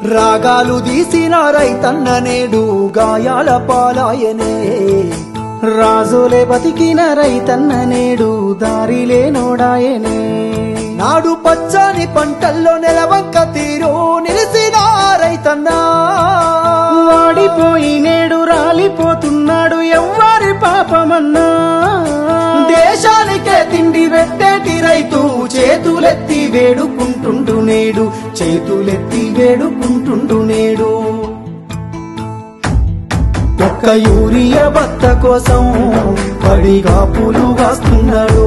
రాగాలు తీసిన రైతన్న నేడు గాయాల పాలాయనే రాజులే బతికిన రైతన్న నేడు దారిలే నోడాయనే నాడు పచ్చని పంటల్లో నెలవంక తీరు నిలిసిన రైతన్న వాడిపోయి నేడు రాలిపోతున్నాడు ఎవ్వరి పాపమన్నా దేశానికే తిండి పెట్టేటి రైతు చేతులెత్తి వేడుకుంటుండు నేడు చేతులెత్తి వేడుకుంటుండు నేడు ఒక్క యూరియా బత్త కోసం పడిగా పూలు కాస్తున్నాడు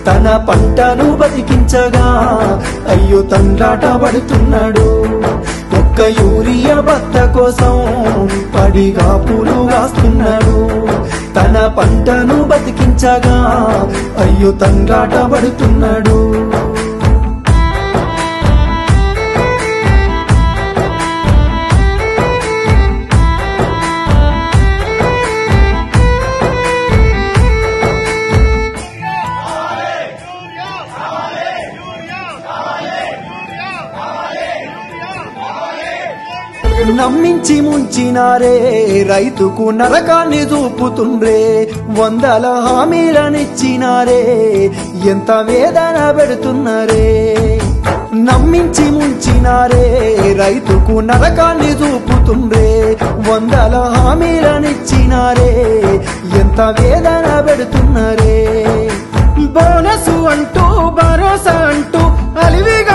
తన పంటను బతికించగా అయ్యో తండ్రాట పడుతున్నాడు ఒక్క యూరియా బత్త కోసం పడిగా పూలు కాస్తున్నాడు తన పంటను బతికించగా అయ్యో తండ్రాట పడుతున్నాడు నమ్మించి ముంచినారే రైతుకు నరకాన్ని చూపుతుండ్రే వందల హామీలనిచ్చినారే ఎంత వేదన పెడుతున్నారే నమ్మించి ముంచినారే రైతుకు నరకాన్ని చూపుతుండ్రే వందల హామీలనిచ్చినారే ఎంత వేదన పెడుతున్నారే బోనసు అంటూ భరోసా అంటూ అలివిగా